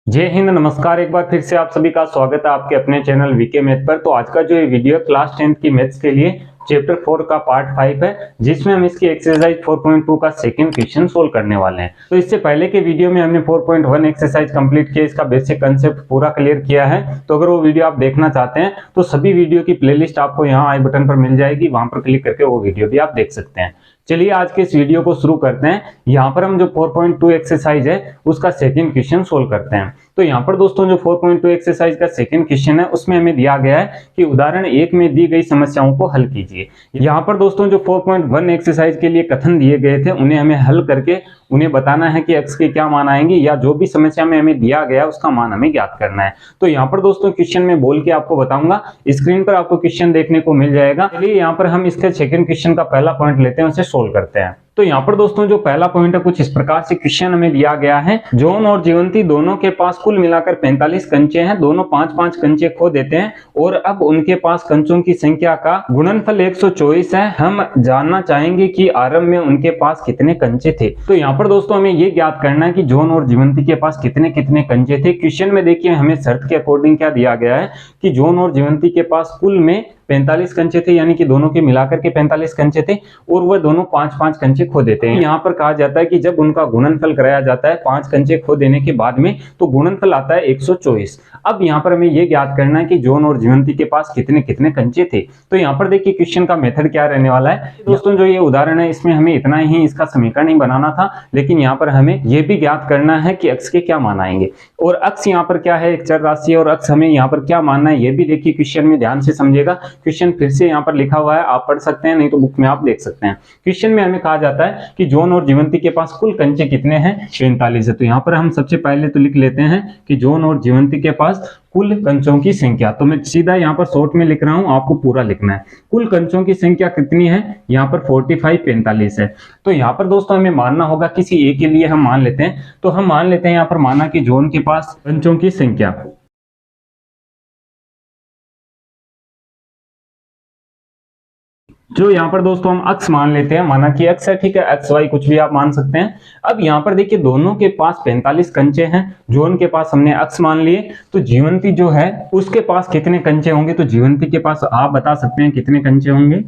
जय हिंद, नमस्कार। एक बार फिर से आप सभी का स्वागत है आपके अपने चैनल वीके मैथ पर। तो आज का जो ये वीडियो क्लास 10th की मैथ्स के लिए चैप्टर 4 का पार्ट 5 है, जिसमें हम इसकी एक्सरसाइज 4.2 का सेकंड क्वेश्चन सोल्व करने वाले हैं। तो इससे पहले के वीडियो में हमने 4.1 एक्सरसाइज कंप्लीट किया, इसका बेसिक कंसेप्ट पूरा क्लियर किया है। तो अगर वो वीडियो आप देखना चाहते हैं तो सभी वीडियो की प्लेलिस्ट आपको यहाँ आई बटन पर मिल जाएगी, वहां पर क्लिक करके वो वीडियो भी आप देख सकते हैं। चलिए आज के इस वीडियो को शुरू करते हैं। यहाँ पर हम जो 4.2 एक्सरसाइज है उसका सेकंड क्वेश्चन सोल्व करते हैं। तो यहाँ पर दोस्तों जो 4.2 एक्सरसाइज का सेकंड क्वेश्चन है उसमें हमें दिया गया है कि उदाहरण 1 में दी गई समस्याओं को हल कीजिए। यहाँ पर दोस्तों जो 4.1 एक्सरसाइज के लिए कथन दिए गए थे उन्हें हमें हल करके उन्हें बताना है कि x के क्या मान आएंगे, या जो भी समस्या में हमें दिया गया उसका मान हमें ज्ञात करना है। तो यहाँ पर दोस्तों क्वेश्चन में बोल के आपको बताऊंगा, स्क्रीन पर आपको क्वेश्चन देखने को मिल जाएगा। चलिए यहाँ पर हम इसके सेकंड क्वेश्चन का पहला पॉइंट लेते हैं, उसे सोल्व करते हैं। तो यहाँ पर दोस्तों जो पहला पॉइंट है कुछ इस प्रकार से क्वेश्चन हमें दिया गया है। जॉन और जीवंती दोनों के पास कुल मिलाकर 45 कंचे हैं, दोनों 5-5 कंचे खो देते हैं और अब उनके पास कंचों की संख्या का गुणनफल 124 है। हम जानना चाहेंगे कि आरंभ में उनके पास कितने कंचे थे। तो यहाँ पर दोस्तों हमें ये ज्ञात करना है कि जॉन और जीवंती के पास कितने कितने कंचे थे। क्वेश्चन में देखिए हमें शर्त के अकॉर्डिंग क्या दिया गया है कि जॉन और जीवंती के पास कुल में 45 कंचे थे, यानी कि दोनों के मिलाकर के 45 कंचे थे और वह दोनों 5-5 कंचे खो देते हैं। यहाँ पर कहा जाता है कि जब उनका गुणनफल कराया जाता है 5 कंचे खो देने के बाद में, तो गुणनफल आता है 124। अब यहाँ पर हमें यह ज्ञात करना है कि जॉन और जीवंती के पास कितने कितने कंचे थे। तो यहाँ पर देखिए क्वेश्चन का मेथड क्या रहने वाला है दोस्तों। जो ये उदाहरण है इसमें हमें इतना ही इसका समीकरण ही बनाना था, लेकिन यहाँ पर हमें यह भी ज्ञात करना है कि x के क्या मान आएंगे और x यहाँ पर क्या है, एक चर राशि है, और x हमें यहाँ पर क्या मानना है ये भी देखिए क्वेश्चन में ध्यान से समझिएगा। क्वेश्चन फिर से यहाँ पर लिखा हुआ है, आप पढ़ सकते हैं, नहीं तो बुक में आप देख सकते हैं। क्वेश्चन में हमें कहा जाता है कि जॉन और जीवंती के पास कुल कंचे कितने हैं, 45 है। तो यहाँ पर हम सबसे पहले तो लिख लेते हैं कि जॉन और जीवंती के पास कुल कंचों की संख्या। तो मैं सीधा यहाँ पर शॉर्ट में लिख रहा हूं, आपको पूरा लिखना है। कुल कंचों की संख्या कितनी है, यहाँ पर 45 है। तो यहाँ पर दोस्तों हमें मानना होगा, किसी ए के लिए हम मान लेते हैं, तो हम मान लेते हैं यहाँ पर माना कि जॉन के पास कंचों की संख्या, जो यहाँ पर दोस्तों हम x मान लेते हैं, माना कि x है, ठीक है, x y कुछ भी आप मान सकते हैं। अब यहाँ पर देखिए दोनों के पास 45 कंचे हैं, जॉन के पास हमने x मान लिए, तो जीवंती जो है उसके पास कितने कंचे होंगे। तो जीवंती के पास आप बता सकते हैं कितने कंचे होंगे।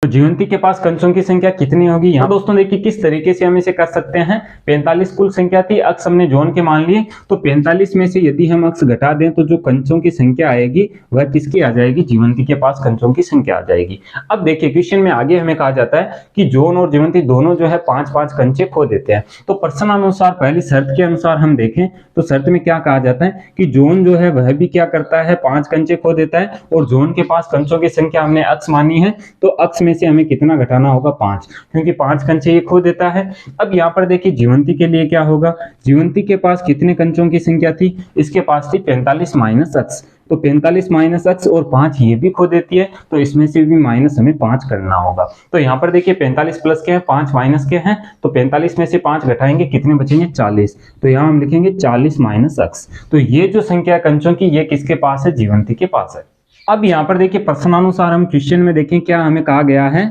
तो जीवंती के पास कंचों की संख्या कितनी होगी। यहाँ दोस्तों देखिए किस तरीके से हम इसे कर सकते हैं। 45 कुल संख्या थी, अक्स हमने जॉन के मान लिए, तो 45 में से यदि हम अक्स घटा दें तो जो कंचों की संख्या आएगी वह किसकी आ जाएगी, जीवंती के पास कंचों की संख्या आ जाएगी। अब देखिए क्वेश्चन में आगे हमें कहा जाता है कि जॉन और जीवंती दोनों जो है 5-5 कंचे खो देते हैं। तो प्रश्न अनुसार पहली शर्त के अनुसार हम देखें तो शर्त में क्या कहा जाता है कि जॉन जो है वह भी क्या करता है, 5 कंचे खो देता है, और जॉन के पास कंचों की संख्या हमने अक्स मानी है, तो अक्स में से हमें कितना घटाना होगा, 5, क्योंकि 5 कंचे ये खो देता है। अब यहाँ पर देखिए जीवंती के लिए क्या होगा, जीवंती के पास कितने कंचों की संख्या थी, इसके पास थी 45 माइनस अक्स, तो 45 माइनस अक्स और 5 ये भी खो देती है, तो इसमें से भी माइनस हमें 5 करना होगा। तो यहाँ पर देखिए 45 प्लस के हैं, 5 माइनस के हैं, तो 45 में से 5 घटाएंगे, कितने बचेंगे, 40। तो यहाँ हम लिखेंगे 40 माइनस अक्स। तो ये जो संख्या कंचों की ये किसके पास है, जीवंती के पास है। अब यहाँ पर देखिए प्रश्नानुसार हम क्वेश्चन में देखें क्या हमें कहा गया है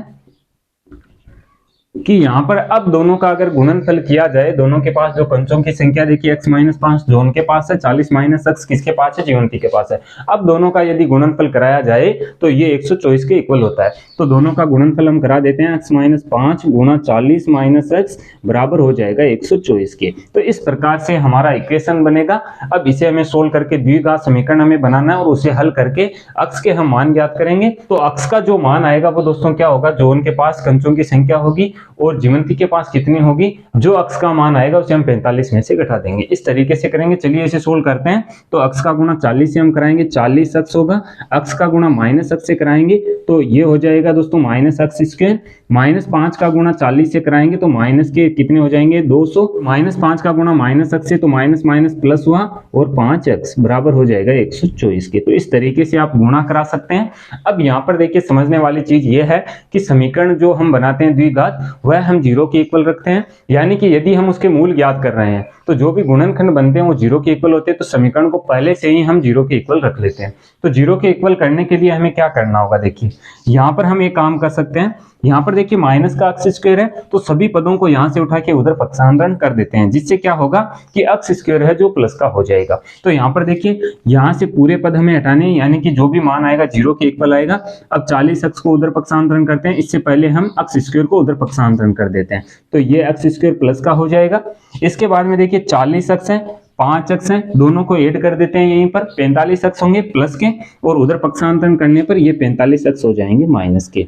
कि यहाँ पर अब दोनों का अगर गुणनफल किया जाए, दोनों के पास जो कंचों की संख्या देखिए x माइनस 5 जॉन के पास है, 40 माइनस x किसके पास है, जीवंती के पास है। अब दोनों का यदि गुणनफल कराया जाए तो ये 124 के इक्वल होता है। तो दोनों का गुणनफल हम करा देते हैं, x माइनस 5 गुणा 40 माइनस x बराबर हो जाएगा 124 के। तो इस प्रकार से हमारा इक्वेशन बनेगा। अब इसे हमें सोल्व करके द्विघात समीकरण हमें बनाना है और उसे हल करके x के हम मान ज्ञात करेंगे। तो x का जो मान आएगा वो दोस्तों क्या होगा, जॉन के पास कंचों की संख्या होगी और जीवंती के पास कितनी होगी, जो अक्स का मान आएगा उसे हम 45 में से घटा देंगे। इस तरीके से करेंगे। चलिए इसे सोल्व करते हैं। तो अक्स का गुणा 40 से हम कराएंगे, 40 अक्स होगा, अक्स का गुणा माइनस अक्स से कराएंगे तो ये हो जाएगा दोस्तों माइनस अक्स स्क्वायर, माइनस 5 का गुणा 40 से कराएंगे तो माइनस के कितने हो जाएंगे, 200, माइनस 5 का गुणा माइनस अक्स से तो माइनस माइनस प्लस हुआ और 5 अक्स बराबर हो जाएगा 124 के। तो इस तरीके से आप गुणा करा सकते हैं। अब यहाँ पर देखिए समझने वाली चीज ये है कि समीकरण जो हम बनाते हैं द्विघात वह हम 0 के इक्वल रखते हैं, यानी कि यदि हम उसके मूल ज्ञात कर रहे हैं तो जो भी गुणनखंड बनते हैं वो 0 के इक्वल होते हैं, तो समीकरण को पहले से ही हम 0 के इक्वल रख लेते हैं। तो 0 के इक्वल करने के लिए हमें क्या करना होगा, देखिए यहाँ पर हम एक काम कर सकते हैं, यहाँ पर देखिए माइनस का अक्स स्क्वायर है तो सभी पदों को यहाँ से उठा के उधर पक्षांतरण कर देते हैं, जिससे क्या होगा कि अक्स स्क्वायर है जो प्लस का हो जाएगा। तो यहाँ पर देखिए यहाँ से पूरे पद हमें हटाने, यानी कि जो भी मान आएगा 0 के इक्वल आएगा। अब 40 अक्स को उधर पक्षांतरण करते हैं, इससे पहले हम अक्स स्क्वायर को उधर पक्षांतरण कर देते हैं, तो ये अक्स स्क्वायर प्लस का हो जाएगा। इसके बाद में देखिए 40 अक्स है, 5 अक्स हैं, दोनों को ऐड कर देते हैं, यहीं पर 45 अक्स होंगे प्लस के, और उधर पक्षांतरण करने पर ये 45 अक्स हो जाएंगे माइनस के।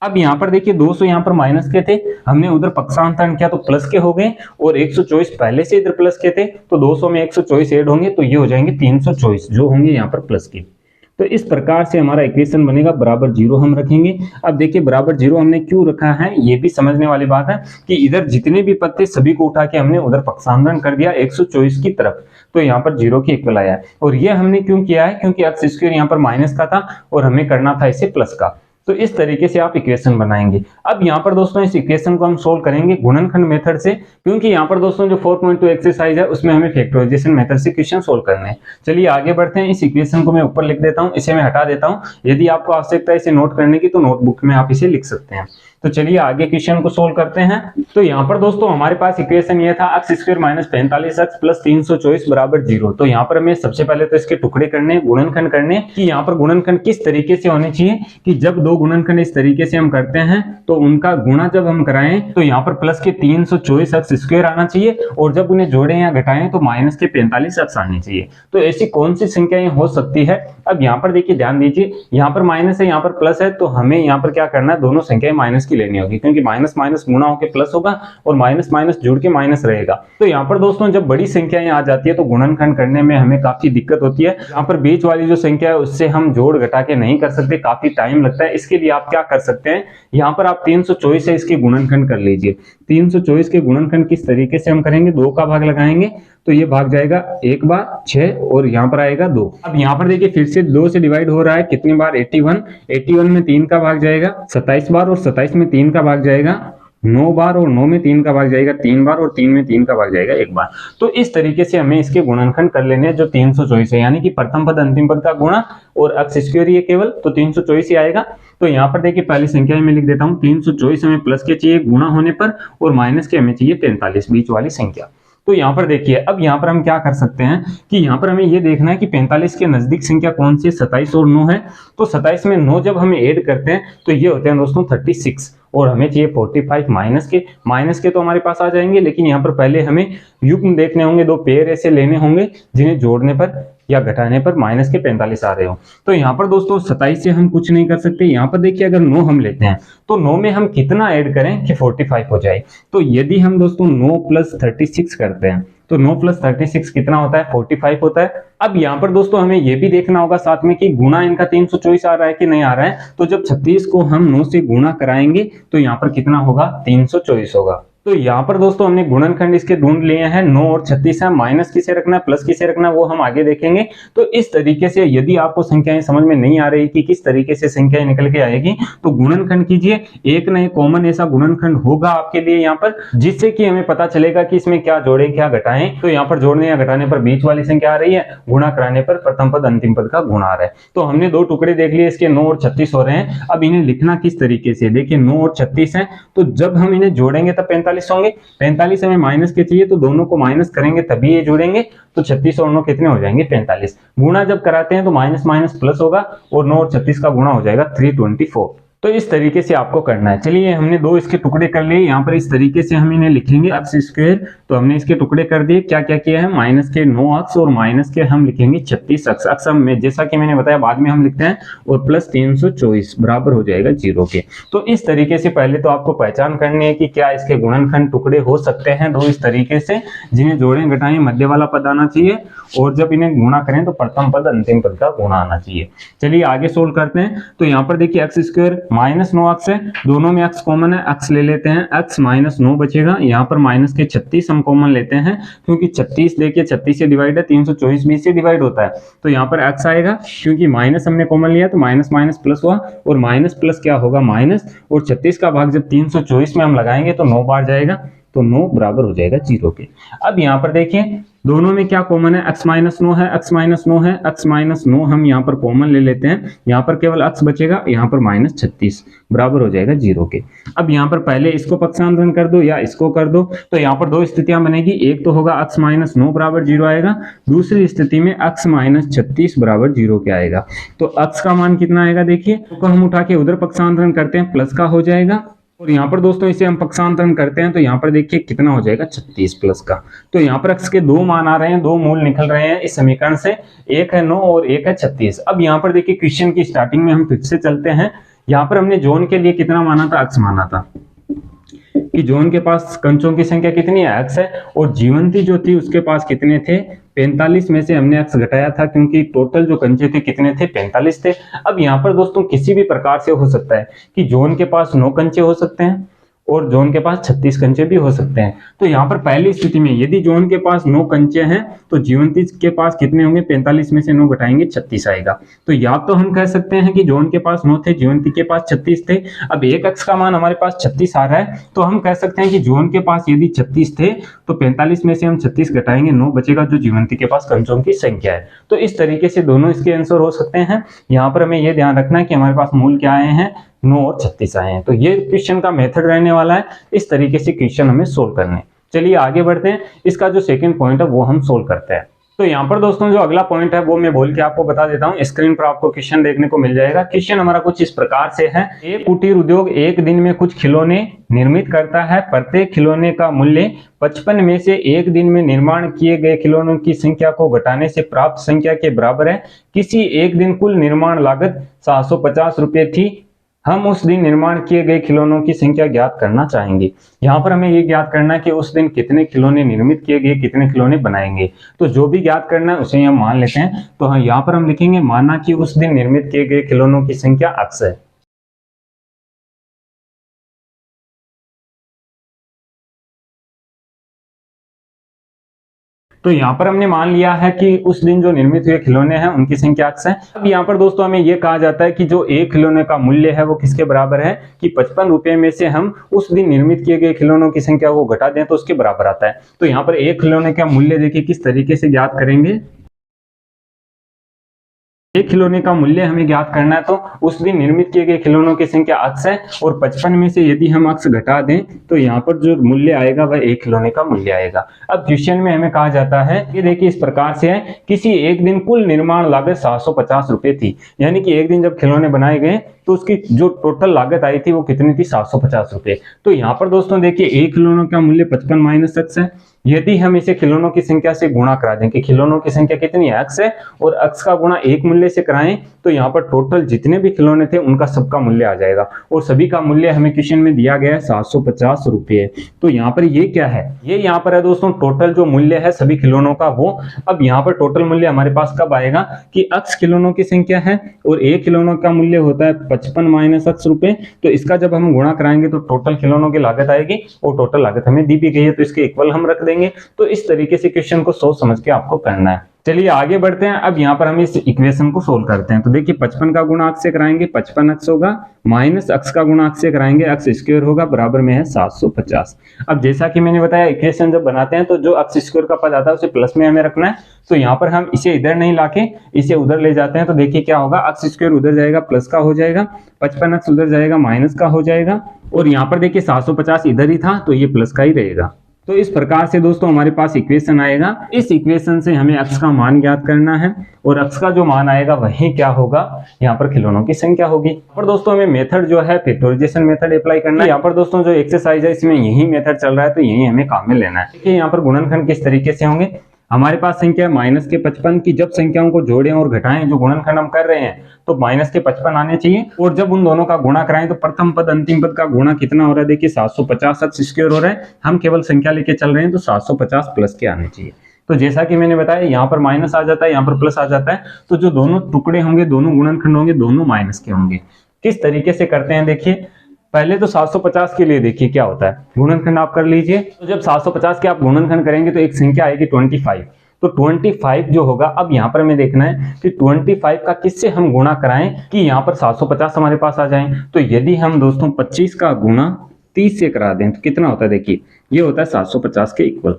अब यहाँ पर देखिए 200 यहाँ पर माइनस के थे, हमने उधर पक्षांतरण किया तो प्लस के हो गए, और 124 पहले से इधर प्लस के थे, तो 200 में 124 ऐड होंगे तो ये हो जाएंगे 324 जो होंगे यहाँ पर प्लस के। तो इस प्रकार से हमारा इक्वेशन बनेगा, बराबर 0 हम रखेंगे। अब देखिए बराबर 0 हमने क्यों रखा है, ये भी समझने वाली बात है कि इधर जितने भी पद थे सभी को उठा के हमने उधर पक्षांतरण कर दिया 124 की तरफ, तो यहाँ पर 0 के इक्वल आया है। और ये हमने क्यों किया है, क्योंकि अक्स स्क्वायर यहाँ पर माइनस का था और हमें करना था इसे प्लस का। तो इस तरीके से आप इक्वेशन बनाएंगे। अब यहाँ पर दोस्तों इस इक्वेशन को हम सोल्व करेंगे गुणनखंड मेथड से, क्योंकि यहाँ पर दोस्तों जो 4.2 एक्सरसाइज है उसमें हमें फैक्टराइजेशन मेथड से क्वेश्चन सोल्व करने हैं। चलिए आगे बढ़ते हैं। इस इक्वेशन को मैं ऊपर लिख देता हूँ, इसे मैं हटा देता हूँ। यदि आपको आवश्यकता है इसे नोट करने की तो नोटबुक में आप इसे लिख सकते हैं। तो चलिए आगे क्वेश्चन को सोल्व करते हैं। तो यहाँ पर दोस्तों हमारे पास इक्वेशन ये था अक्स स्क्वायर माइनस 45 अक्स प्लस 324 बराबर 0। तो यहाँ पर हमें सबसे पहले तो इसके टुकड़े करने, गुणनखंड करने, कि यहाँ पर गुणनखंड किस तरीके से होने चाहिए कि जब दो गुणनखंड इस तरीके से हम करते हैं तो उनका गुणा जब हम कराएं तो यहाँ पर प्लस के 324 अक्स स्क्वायर आना चाहिए, और जब उन्हें जोड़ें या घटाएं तो माइनस के 45 अक्स आने चाहिए। तो ऐसी कौन सी संख्याएं हो सकती है। अब यहाँ पर देखिए ध्यान दीजिए, यहाँ पर माइनस है यहाँ पर प्लस है, तो हमें यहाँ पर क्या करना है, दोनों संख्याएं माइनस की लेनी होगी, क्योंकि माइनस माइनस गुणा होकर प्लस होगा और माइनस माइनस जुड़ के माइनस रहेगा। तो यहाँ पर दोस्तों जब बड़ी संख्याएं आ जाती है तो गुणनखंड करने में हमें काफी दिक्कत होती है। यहाँ पर बीच वाली जो संख्या है उससे हम जोड़ घटा के नहीं कर सकते, काफी टाइम लगता है। इसके लिए आप क्या कर सकते हैं, यहाँ पर आप 324 से इसके गुणनखंड कर लीजिए। 324 के गुणनखंड किस तरीके से हम करेंगे, 2 का भाग लगाएंगे तो ये भाग जाएगा 1 बार 6 और यहाँ पर आएगा 2। अब यहाँ पर देखिए फिर से 2 से डिवाइड हो रहा है कितनी बार, 81 में 3 का भाग जाएगा 27 बार, और 27 में 3 का भाग जाएगा 9 बार, और 9 में 3 का भाग जाएगा 3 बार, और 3 में 3 का भाग जाएगा 1 बार। तो इस तरीके से हमें इसके गुणनखंड कर लेने हैं जो 324 है, यानी कि प्रथम पद अंतिम पद का गुणा और अक्स स्क्वायर ये केवल, तो 324 ही आएगा। तो यहाँ पर देखिए पहली संख्या में लिख देता हूँ, 324 हमें प्लस के चाहिए गुणा होने पर, और माइनस के हमें चाहिए 45 बीच वाली संख्या। तो यहाँ पर देखिए अब यहाँ पर हम क्या कर सकते हैं कि यहाँ पर हमें ये देखना है कि 45 के नजदीक संख्या कौन सी है, 27 और 9 है। तो 27 में 9 जब हमें ऐड करते हैं तो ये होते हैं दोस्तों 36, और हमें चाहिए 45 माइनस के तो हमारे पास आ जाएंगे, लेकिन यहाँ पर पहले हमें युग्म देखने होंगे, 2 पेयर ऐसे लेने होंगे जिन्हें जोड़ने पर या घटाने पर माइनस के 45 आ रहे हो। तो यहाँ पर दोस्तों 27 से हम कुछ नहीं कर सकते। यहाँ पर देखिए अगर 9 हम लेते हैं तो 9 में हम कितना ऐड करें कि 45 हो जाए। तो यदि हम दोस्तों 9 प्लस 36 करते हैं तो 9 प्लस 36 कितना होता है, 45 होता है। अब यहाँ पर दोस्तों हमें ये भी देखना होगा साथ में कि गुणा इनका 324 आ रहा है कि नहीं आ रहा है। तो जब 36 को हम 9 से गुणा कराएंगे तो यहाँ पर कितना होगा, 324 होगा। तो यहाँ पर दोस्तों हमने गुणनखंड इसके ढूंढ लिए हैं, 9 और 36 है। माइनस किसे रखना है, प्लस किसे रखना है, वो हम आगे देखेंगे। तो इस तरीके से यदि आपको संख्याएं समझ में नहीं आ रही कि किस तरीके से संख्याएं निकल के आएगी तो गुणनखंड कीजिए, एक न एक कॉमन ऐसा गुणनखंड होगा आपके लिए यहाँ पर, जिससे कि हमें पता चलेगा कि इसमें क्या जोड़े क्या घटाएं। तो यहाँ पर जोड़ने या घटाने पर बीच वाली संख्या आ रही है, गुणा कराने पर प्रथम पद अंतिम पद का गुणा आ रहा है। तो हमने 2 टुकड़े देख लिए, इसके 9 और 36 हो रहे हैं। अब इन्हें लिखना किस तरीके से, देखिए 9 और 36 है, तो जब हम इन्हें जोड़ेंगे तब 45 होंगे। 45 हमें माइनस के चाहिए तो दोनों को माइनस करेंगे तभी ये जुड़ेंगे। तो 36 और 9 कितने हो जाएंगे, 45। गुणा जब कराते हैं तो माइनस माइनस प्लस होगा, और 9 और 36 का गुणा हो जाएगा 324। तो इस तरीके से आपको करना है। चलिए हमने 2 इसके टुकड़े कर लिए, यहाँ पर इस तरीके से हम इन्हें लिखेंगे अक्स स्क्वायर। तो हमने इसके टुकड़े कर दिए, क्या क्या किया है, माइनस के 9 अक्स और माइनस के हम लिखेंगे 36 अक्स। अक्स में जैसा कि मैंने बताया बाद में हम लिखते हैं, और प्लस 324 बराबर हो जाएगा 0 के। तो इस तरीके से पहले तो आपको पहचान करनी है कि क्या इसके गुणनखंड टुकड़े हो सकते हैं 2 इस तरीके से, जिन्हें जोड़ें घटाएं मध्य वाला पद आना चाहिए, और जब इन्हें गुणा करें तो प्रथम पद अंतिम पद का गुणा आना चाहिए। चलिए आगे सोल्व करते हैं। तो यहाँ पर देखिए अक्स स्क्वायर माइनस 9 अक्स है, दोनों में अक्स कॉमन है, अक्स ले लेते हैं, अक्स माइनस 9 बचेगा। यहाँ पर माइनस के 36 हम कॉमन लेते हैं, क्योंकि 36 देखिए 36 से डिवाइड है, 324 20 से डिवाइड होता है। तो यहाँ पर अक्स आएगा, क्योंकि माइनस हमने कॉमन लिया तो माइनस माइनस प्लस हुआ, और माइनस प्लस क्या होगा माइनस, और 36 का भाग जब 324 में हम लगाएंगे तो 9 बार जाएगा, तो 9 बराबर हो जाएगा 0 के। अब यहाँ पर देखिए दोनों में क्या कॉमन है, x माइनस 9 है, x माइनस 9 है, x माइनस 9 हम यहाँ पर कॉमन ले लेते हैं, यहाँ पर केवल x बचेगा, यहाँ पर माइनस 36 बराबर हो जाएगा 0 के। अब यहाँ पर पहले इसको पक्षांतरण कर दो या इसको कर दो, तो यहाँ पर दो स्थितियां बनेगी, एक तो होगा x माइनस 9 बराबर 0 आएगा, दूसरी स्थिति में x माइनस 36 बराबर 0 के आएगा। तो x का मान कितना आएगा देखिए, तो हम उठा के उधर पक्षांतरण करते हैं, प्लस का हो जाएगा, और यहाँ पर दोस्तों इसे हम पक्षांतरण करते हैं तो यहाँ पर देखिए कितना हो जाएगा 36 प्लस का। तो यहाँ पर x के दो मान आ रहे हैं, दो मूल निकल रहे हैं इस समीकरण से, एक है 9 और एक है 36। अब यहाँ पर देखिए क्वेश्चन की स्टार्टिंग में हम फिर से चलते हैं, यहाँ पर हमने जोन के लिए कितना माना था, x माना था कि जोन के पास कंचों की संख्या कितनी है, x है, और जीवंती जो थी उसके पास कितने थे, 45 में से हमने x घटाया था क्योंकि टोटल जो कंचे थे कितने थे, 45 थे। अब यहाँ पर दोस्तों किसी भी प्रकार से हो सकता है कि जोन के पास 9 कंचे हो सकते हैं और जोन के पास 36 कंचे भी हो सकते हैं। तो यहाँ पर पहली स्थिति में यदि जोन के पास 9 कंचे हैं तो जीवंती के पास कितने होंगे, 45 में से 9 घटाएंगे 36 आएगा। तो या तो हम कह सकते हैं कि जोन के पास 9 थे, जीवंती के पास 36 थे। अब एक x का मान हमारे पास 36 आ रहा है, तो हम कह सकते हैं कि जोन के पास यदि 36 थे तो 45 में से हम 36 घटाएंगे, 9 बचेगा जो जीवंती के पास कंचों की संख्या है। तो इस तरीके से दोनों इसके आंसर हो सकते हैं। यहाँ पर हमें यह ध्यान रखना है कि हमारे पास मूल क्या आए हैं, 9 और 36 आए हैं। तो ये क्वेश्चन का मेथड रहने वाला है, इस तरीके से क्वेश्चन हमें सोल्व करने। चलिए आगे बढ़ते हैं, इसका जो सेकंड पॉइंट है वो हम सोल्व करते हैं। तो यहाँ पर दोस्तों जो अगला पॉइंट है वो मैं बोल के आपको बता देता हूँ, स्क्रीन पर आपको क्वेश्चन देखने को मिल जाएगा। क्वेश्चन हमारा कुछ इस प्रकार से है, एक कुटीर उद्योग एक दिन में कुछ खिलौने निर्मित करता है, प्रत्येक खिलौने का मूल्य 55 में से एक दिन में निर्माण किए गए खिलौनों की संख्या को घटाने से प्राप्त संख्या के बराबर है। किसी एक दिन कुल निर्माण लागत 750 रुपये थी, हम उस दिन निर्माण किए गए खिलौनों की संख्या ज्ञात करना चाहेंगे। यहाँ पर हमें ये ज्ञात करना है कि उस दिन कितने खिलौने निर्मित किए गए, कितने खिलौने बनाएंगे। तो जो भी ज्ञात करना है उसे हम मान लेते हैं। तो हाँ, यहाँ पर हम लिखेंगे माना कि उस दिन निर्मित किए गए खिलौनों की संख्या x है। तो यहाँ पर हमने मान लिया है कि उस दिन जो निर्मित हुए खिलौने हैं उनकी संख्या x है। अब यहाँ पर दोस्तों हमें यह कहा जाता है कि जो एक खिलौने का मूल्य है वो किसके बराबर है, कि 55 रुपए में से हम उस दिन निर्मित किए गए खिलौनों की संख्या को घटा दें तो उसके बराबर आता है। तो यहाँ पर एक खिलौने का मूल्य देखिए किस तरीके से ज्ञात करेंगे, एक खिलौने का मूल्य हमें ज्ञात करना है तो उस दिन निर्मित किए गए खिलौनों की संख्या x है, और 55 में से यदि हम x घटा दें तो यहाँ पर जो मूल्य आएगा वह एक खिलौने का मूल्य आएगा। अब क्वेश्चन में हमें कहा जाता है, ये देखिए इस प्रकार से है, किसी एक दिन कुल निर्माण लागत 750 रुपये थी, यानी कि एक दिन जब खिलौने बनाए गए तो उसकी जो टोटल लागत आई थी वो कितनी थी, 750 रुपये। तो यहाँ पर दोस्तों देखिए एक खिलौनों का मूल्य 55 माइनस x है, यदि हम इसे खिलौनों की संख्या से गुणा करा दें कि खिलौनों की संख्या कितनी है, x है, और x का गुणा एक मूल्य से कराएं तो यहाँ पर टोटल जितने भी खिलौने थे उनका सबका मूल्य आ जाएगा, और सभी का मूल्य हमें क्वेश्चन में दिया गया है 750 रुपये। तो यहाँ पर ये क्या है, ये यहाँ पर है दोस्तों टोटल जो मूल्य है सभी खिलौनों का वो। अब यहाँ पर टोटल मूल्य हमारे पास कब आएगा कि x खिलौनों की संख्या है और एक खिलौनों का मूल्य होता है 55 माइनस x रुपये। तो इसका जब हम गुणा कराएंगे तो टोटल खिलौनों की लागत आएगी, और टोटल लागत हमें दी भी गई है तो इसके इक्वल हम रख देंगे। तो इस तरीके से क्वेश्चन को सोच समझ के आपको करना है। चलिए आगे बढ़ते हैं। अब यहाँ पर हम इस इक्वेशन को सोल्व करते हैं। तो देखिए 55 का गुणा x से कराएंगे 55x होगा, माइनस x का गुणा x से कराएंगे x स्क्वायर होगा, बराबर में है 750। अब जैसा कि मैंने बताया इक्वेशन जब बनाते हैं तो जो x स्क्वायर का पद आता है उसे प्लस में हमें रखना है। तो यहाँ पर हम इसे इधर नहीं लाके इसे उधर ले जाते हैं, तो देखिए क्या होगा, x स्क्वायर उधर जाएगा प्लस का हो जाएगा, 55x उधर जाएगा माइनस का हो जाएगा, और यहाँ पर देखिए 750 इधर ही था तो ये प्लस का ही रहेगा। तो इस प्रकार से दोस्तों हमारे पास इक्वेशन आएगा। इस इक्वेशन से हमें x का मान ज्ञात करना है, और x का जो मान आएगा वही क्या होगा, यहाँ पर खिलौनों की संख्या होगी। और दोस्तों हमें मेथड जो है फैक्टराइजेशन मेथड अप्लाई करना है। यहाँ पर दोस्तों जो एक्सरसाइज है इसमें यही मेथड चल रहा है, तो यही हमें काम में लेना है। देखिए यहाँ पर गुणनखंड किस तरीके से होंगे, हमारे पास संख्या है माइनस के 55 की, जब संख्याओं को जोड़ें और घटाएं, जो गुणनखंड हम कर रहे हैं तो माइनस के 55 आने चाहिए, और जब उन दोनों का गुणा कराएं तो प्रथम पद अंतिम पद का गुणा कितना हो रहा है, देखिए 750 x स्क्वायर हो रहा है, हम केवल संख्या लेके चल रहे हैं तो 750 प्लस के आने चाहिए। तो जैसा कि मैंने बताया यहाँ पर माइनस आ जाता है, यहाँ पर प्लस आ जाता है, तो जो दोनों टुकड़े होंगे, दोनों गुणनखंड होंगे, दोनों माइनस के होंगे। किस तरीके से करते हैं देखिए, पहले तो 750 के लिए देखिए क्या होता है, गुणनखंड आप कर लीजिए। तो जब 750 के आप गुणनखंड करेंगे तो एक संख्या आएगी 25, तो 25 जो होगा, अब यहाँ पर हमें देखना है कि 25 का किससे हम गुणा कराएं कि यहाँ पर 750 हमारे पास आ जाए। तो यदि हम दोस्तों 25 का गुणा 30 से करा दें तो कितना होता है, देखिए ये होता है 750 के इक्वल।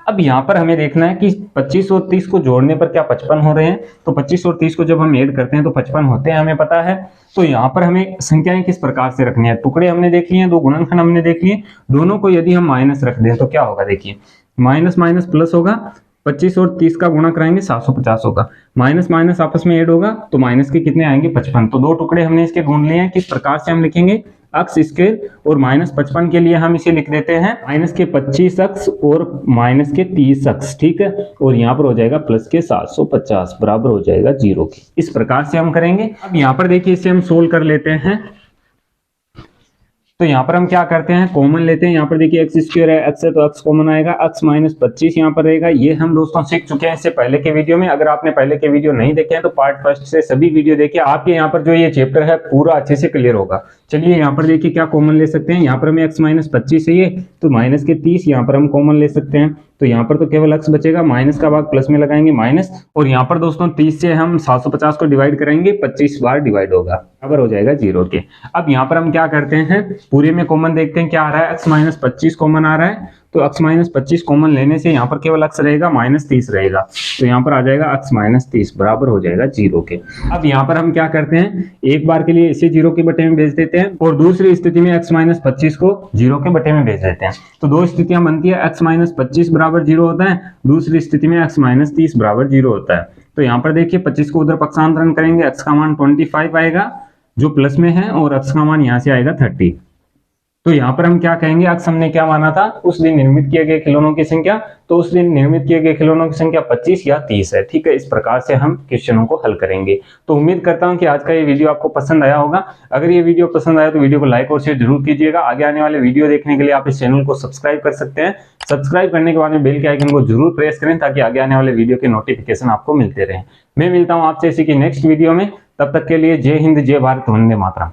अब यहाँ पर हमें देखना है कि 25 और 30 को जोड़ने पर क्या 55 हो रहे हैं। तो 25 और 30 को जब हम ऐड करते हैं तो 55 होते हैं, हमें पता है। तो यहाँ पर हमें संख्याएं किस प्रकार से रखनी है, टुकड़े हमने देख लिए हैं, दो गुणनखंड हमने देख लिए, दोनों को यदि हम माइनस रख दें तो क्या होगा, देखिए माइनस माइनस प्लस होगा, 25 और 30 का गुणा कराएंगे 750 होगा, माइनस माइनस आपस में ऐड होगा तो माइनस के कितने आएंगे 55। तो दो टुकड़े हमने इसके ढूंढ लिए हैं। किस प्रकार से हम लिखेंगे, अक्स स्क्वायर और माइनस 55 के लिए हम इसे लिख देते हैं माइनस के 25 अक्स और माइनस के 30 अक्स, ठीक है। और यहाँ पर हो जाएगा प्लस के 750 बराबर हो जाएगा 0 के। इस प्रकार से हम करेंगे। अब यहाँ पर देखिए इसे हम सोल्व कर लेते हैं। तो यहाँ पर हम क्या करते हैं, कॉमन लेते हैं। यहाँ पर देखिए एक्स स्क्वायर है, एक्स है तो एक्स कॉमन आएगा, एक्स माइनस 25 यहाँ पर रहेगा। ये हम दोस्तों सीख चुके हैं इससे पहले के वीडियो में। अगर आपने पहले के वीडियो नहीं देखे हैं तो पार्ट फर्स्ट से सभी वीडियो देखिए, आपके यहाँ पर जो ये चैप्टर है पूरा अच्छे से क्लियर होगा। चलिए यहाँ पर देखिए क्या कॉमन ले सकते हैं। यहाँ पर हमें एक्स माइनस 25 है ये, तो माइनस के 30 यहाँ पर हम कॉमन ले सकते हैं। तो यहाँ पर तो केवल एक्स बचेगा, माइनस का भाग प्लस में लगाएंगे माइनस, और यहाँ पर दोस्तों 30 से हम 750 को डिवाइड करेंगे, 25 बार डिवाइड होगा, बराबर हो जाएगा 0 के। अब यहाँ पर हम क्या करते हैं, पूरे में कॉमन देखते हैं क्या आ रहा है, एक्स माइनस 25 कॉमन आ रहा है। तो एक्स माइनस 25 कॉमन लेने से यहाँ पर केवल एक्स रहेगा, माइनस 30 रहेगा, तो यहाँ पर आ जाएगा एक्स माइनस 30 बराबर हो जाएगा 0 के। अब यहाँ पर हम क्या करते हैं, एक बार के लिए इसे 0 के बटे में भेज देते हैं और दूसरी स्थिति में एक्स माइनस 25 को 0 के बटे में भेज देते हैं। तो दो स्थितियां बनती है, एक्स माइनस 25 बराबर 0 होता है, दूसरी स्थिति में एक्स माइनस 30 बराबर 0 होता है। तो यहाँ पर देखिए 25 को उधर पक्षांतरण करेंगे, एक्स का मान 25 आएगा जो प्लस में है, और एक्स का मान यहाँ से आएगा 30। तो यहाँ पर हम क्या कहेंगे, अक्स हमने क्या माना था, उस दिन निर्मित किए गए खिलौनों की संख्या, तो उस दिन निर्मित किए गए खिलौनों की संख्या 25 या 30 है, ठीक है। इस प्रकार से हम क्वेश्चनों को हल करेंगे। तो उम्मीद करता हूं कि आज का ये वीडियो आपको पसंद आया होगा। अगर ये वीडियो पसंद आया तो वीडियो को लाइक और शेयर जरूर कीजिएगा। आगे आने वाले वीडियो देखने के लिए आप इस चैनल को सब्सक्राइब कर सकते हैं। सब्सक्राइब करने के बाद में बेल के आइकन को जरूर प्रेस करें ताकि आगे आने वाले वीडियो के नोटिफिकेशन आपको मिलते रहे। मैं मिलता हूँ आपसे इसी की नेक्स्ट वीडियो में, तब तक के लिए जय हिंद, जय भारत, वंदे मातरम।